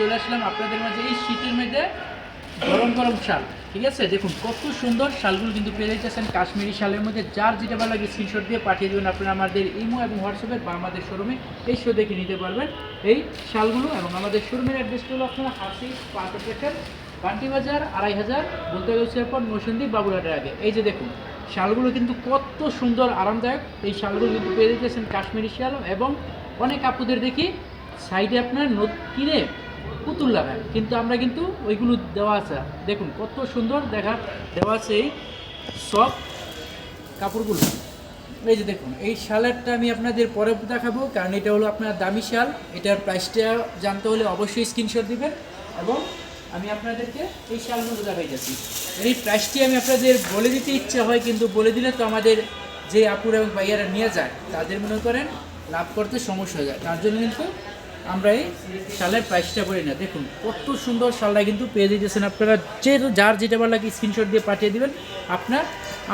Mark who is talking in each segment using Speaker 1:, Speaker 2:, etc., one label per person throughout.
Speaker 1: চলে আসলাম আপনাদের মাঝে এই শীতের মধ্যে গরম গরম শাল। ঠিক আছে, দেখুন কত সুন্দর শালগুলো কিন্তু পেয়ে যাচ্ছেন কাশ্মীরি শালের মধ্যে। যার যেটা ভালো লাগে স্ক্রিনশট দিয়ে পাঠিয়ে দেবেন আপনারা আমাদের ইমো এবং হোয়াটসঅ্যাপে বা আমাদের শোরুমে এই শো দেখে নিতে পারবেন এই শালগুলো। এবং আমাদের শোরুমের অ্যাড্রেসটা হলো আপনারা হাসি পার্কের বান্টি বাজার 2500 বলতে গেছে এরপর নৌসন্দী বাবুরহাটের আগে। এই যে দেখুন শালগুলো কিন্তু কত সুন্দর আরামদায়ক। এই শালগুলো কিন্তু পেয়ে যাচ্ছেন কাশ্মীরি শাল। এবং অনেক আপুদের দেখি সাইডে আপনার নোট কিনে পুতুল লাগায়, কিন্তু আমরা কিন্তু ওইগুলো দেওয়া আছে। দেখুন কত সুন্দর দেখা দেওয়া আছে এই সব কাপড়গুলো। এই যে দেখুন এই শালেরটা আমি আপনাদের পরে দেখাবো, কারণ এটা হলো আপনার দামি শাল। এটার প্রাইসটা জানতে হলে অবশ্যই স্ক্রিনশট দিবেন। এবং আমি আপনাদেরকে এই শালগুলো দেখাই যাচ্ছি। এই প্রাইসটি আমি আপনাদের বলে দিতে ইচ্ছা হয়, কিন্তু বলে দিলে তো আমাদের যে আপুর এবং ভাইয়ারা নিয়ে যায় তাদের মনে করেন লাভ করতে সমস্যা হয়ে যায়। তার জন্য কিন্তু আমরা এই শালের প্রাইসটা বলি না। দেখুন কত সুন্দর শালটা কিন্তু পেয়ে দিতেছেন আপনারা। যার যেটা ভালো লাগে স্ক্রিনশট দিয়ে পাঠিয়ে দেবেন আপনার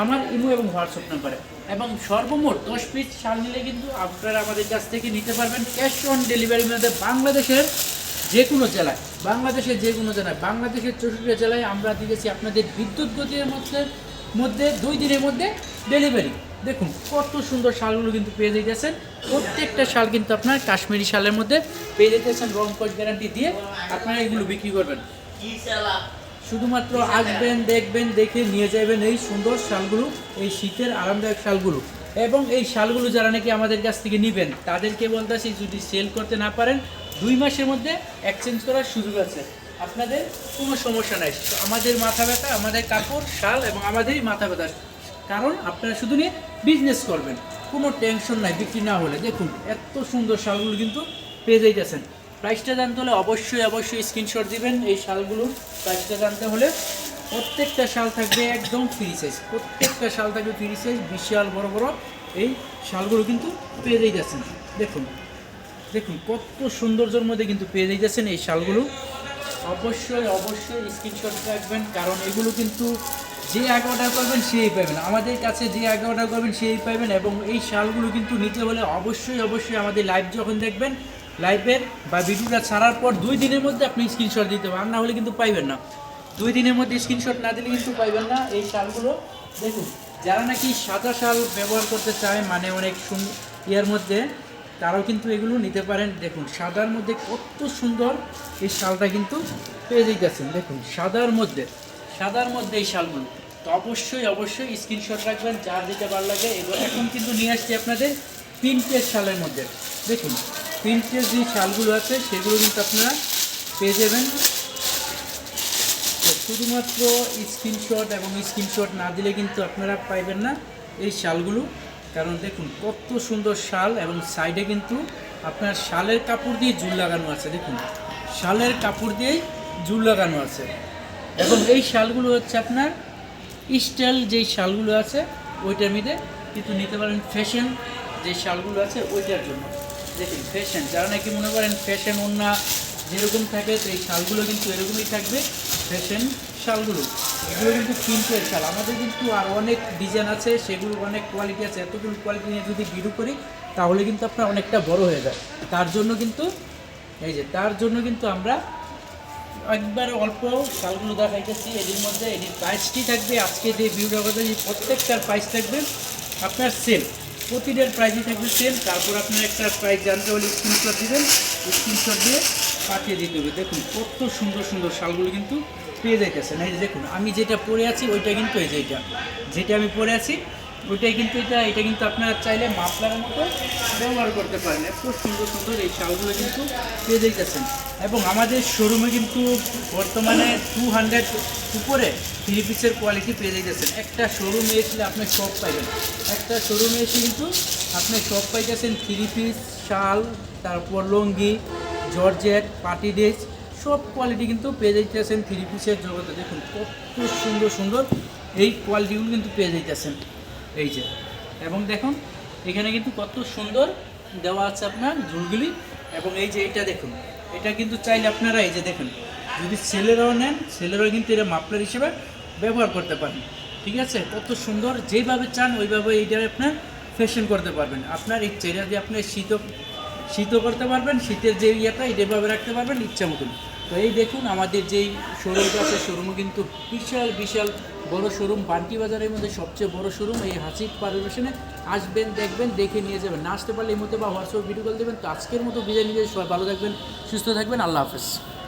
Speaker 1: আমার ইমো এবং হোয়াটসঅ্যাপ নাম্বারে। এবং সর্বমোট 10 পিস শাল নিলে কিন্তু আপনারা আমাদের কাছ থেকে নিতে পারবেন ক্যাশ অন ডেলিভারির মধ্যে বাংলাদেশের যে কোনো জেলায়। বাংলাদেশের যে কোনো জেলায়, বাংলাদেশের 64 জেলায় আমরা দিয়েছি আপনাদের বিদ্যুৎ গতির মধ্যে 2 দিনের মধ্যে ডেলিভারি। দেখুন কত সুন্দর শালগুলো কিন্তু পেয়ে যেতেছেন। প্রত্যেকটা শাল কিন্তু আপনার কাশ্মীরি শালের মধ্যে পেয়ে যেতেছেন রং কস গ্যারান্টি দিয়ে। আপনারা এগুলো বিক্রি করবেন, শুধুমাত্র আসবেন, দেখবেন, দেখে নিয়ে যাবেন এই সুন্দর শালগুলো, এই শীতের আরামদায়ক শালগুলো। এবং এই শালগুলো যারা নাকি আমাদের কাছ থেকে নেবেন তাদেরকে বলতেছি যদি সেল করতে না পারেন 2 মাসের মধ্যে এক্সচেঞ্জ করার সুযোগ আছে। আপনাদের কোনো সমস্যা নাই। আমাদের মাথা ব্যথা, আমাদের কাপড় শাল এবং আমাদেরই মাথা ব্যথা, কারণ আপনারা শুধু নিয়ে বিজনেস করবেন, কোনো টেনশন নাই বিক্রি না হলে। দেখুন এত সুন্দর শালগুলো কিন্তু পেয়ে যাইতেছেন। প্রাইসটা জানতে হলে অবশ্যই স্ক্রিনশট দিবেন এই শালগুলোর প্রাইসটা জানতে হলে। প্রত্যেকটা শাল থাকবে একদম ফ্রি সাইজ, প্রত্যেকটা শাল থাকবে ফ্রি সাইজ, বিশাল বড় বড় এই শালগুলো কিন্তু পেয়ে যাইতেছেন। দেখুন দেখুন কত সৌন্দর্যের মধ্যে কিন্তু পেয়ে যাইতেছেন এই শালগুলো। অবশ্যই স্ক্রিনশট রাখবেন, কারণ এগুলো কিন্তু যে আগে অর্ডার করবেন সেই পাবেন, আমাদের কাছে যে আগে অর্ডার করবেন সেই পাবেন। এবং এই শালগুলো কিন্তু নিতে হলে অবশ্যই আমাদের লাইভ যখন দেখবেন, লাইভের বা ভিডিওটা ছাড়ার পর 2 দিনের মধ্যে আপনি স্ক্রিনশট দিতে হবে, আর না হলে কিন্তু পাইবেন না। 2 দিনের মধ্যে স্ক্রিনশট না দিলে কিন্তু পাইবেন না এই শালগুলো। দেখুন যারা নাকি সাদা শাল ব্যবহার করতে চায়, মানে অনেক ইয়ার মধ্যে, তারাও কিন্তু এগুলো নিতে পারেন। দেখুন সাদার মধ্যে কত সুন্দর এই শালটা কিন্তু পেয়ে যাইতেছেন। দেখুন সাদার মধ্যে এই শালগুলো। তো অবশ্যই স্ক্রিনশট রাখবেন যার যেটা ভালো লাগে। এখন কিন্তু নিয়ে আসছি আপনাদের প্রিন্টেড শালের মধ্যে। দেখুন প্রিন্টেড যে শালগুলো আছে সেগুলো কিন্তু আপনারা পেয়ে যাবেন। তো শুধুমাত্র স্ক্রিনশট না দিলে কিন্তু আপনারা পাইবেন না এই শালগুলো। কারণ দেখুন কত সুন্দর শাল, এবং সাইডে কিন্তু আপনার শালের কাপড় দিয়ে জুল লাগানো আছে। দেখুন শালের কাপড় দিয়েই জুল লাগানো আছে। এবং এই শালগুলো হচ্ছে আপনার স্টাইল যেই শালগুলো আছে ওইটার মধ্যে কিন্তু নিতে পারেন ফ্যাশন যে শালগুলো আছে ওইটার জন্য। দেখুন ফ্যাশন, যারা নাকি মনে করেন ফ্যাশন অন্য যেরকম থাকে, তো এই শালগুলো কিন্তু এরকমই থাকবে ফ্যাশন শালগুলো। এগুলো কিন্তু প্রিন্টের শাল। আমাদের কিন্তু আর অনেক ডিজাইন আছে, সেগুলো অনেক কোয়ালিটি আছে। এতগুলো কোয়ালিটি নিয়ে যদি ভিডিও করি তাহলে কিন্তু আপনার অনেকটা বড় হয়ে যায়। তার জন্য কিন্তু আমরা একবারে অল্প শালগুলো দেখাইতেছি। এটির মধ্যে এটির প্রাইসটি থাকবে, আজকে যে ভিডিওটা করতে প্রত্যেকটার প্রাইস থাকবে আপনার সেল, প্রতিটার প্রাইসই থাকবে সেল। তারপর আপনার একটা প্রাইস জানতে হলে স্ক্রিনশট দিবেন, স্ক্রিনশট দিয়ে পাঠিয়ে দিতে হবে। দেখুন কত সুন্দর শালগুলো কিন্তু পেয়ে যাইতেছেন। এই যে দেখুন আমি যেটা পরে আছি ওইটা কিন্তু এই যে যেটা আমি পরে আছি ওইটাই কিন্তু এটা কিন্তু আপনারা চাইলে মাফলারের মতো ব্যবহার করতে পারেন। এত সুন্দর এই শালগুলো কিন্তু পেয়ে যাইতেছেন। এবং আমাদের শোরুমে কিন্তু বর্তমানে 200 উপরে 3 পিসের কোয়ালিটি পেয়ে যাইতেছেন। একটা শোরুমে এসে আপনি সব পাইবেন, একটা শোরুমে এসে কিন্তু আপনি সব পাইতেছেন 3 পিস শাল, তারপর লুঙ্গি, জর্জেট, পার্টি ড্রেস, সব কোয়ালিটি কিন্তু পেয়ে যাইতেছেন 3 পিসের জগতে। দেখুন কত সুন্দর এই কোয়ালিটিগুলো কিন্তু পেয়ে যাইতেছেন এই যে। এবং দেখুন এখানে কিন্তু কত সুন্দর দেওয়া আছে আপনার ঝুলগুলি। এবং এই যে এটা দেখুন, এটা কিন্তু চাইলে আপনারা এই যে দেখুন, যদি ছেলেরাও নেন ছেলেরাও কিন্তু এটা মাফলার হিসেবে ব্যবহার করতে পারেন। ঠিক আছে, কত সুন্দর, যেভাবে চান ওইভাবে এইটা আপনার ফ্যাশন করতে পারবেন। আপনার ইচ্ছা, এটা দিয়ে আপনি শীতও করতে পারবেন, শীতের যে ইয়েটা এইভাবে রাখতে পারবেন ইচ্ছা মতন। তো এই দেখুন আমাদের যেই শোরুমটা আছে, শোরুমও কিন্তু বিশাল বিশাল বড় শোরুম, বান্টি বাজারের মধ্যে সবচেয়ে বড় শোরুম এই হাসিব পারভেশনে। আসবেন, দেখবেন, দেখে নিয়ে যাবেন। না আসতে পারলে এই মধ্যে বা হোয়াটসঅ্যাপ ভিডিও কল দেবেন। তো আজকের মতো বিদায় নিয়ে সবাই ভালো থাকবেন, সুস্থ থাকবেন, আল্লাহ হাফেজ।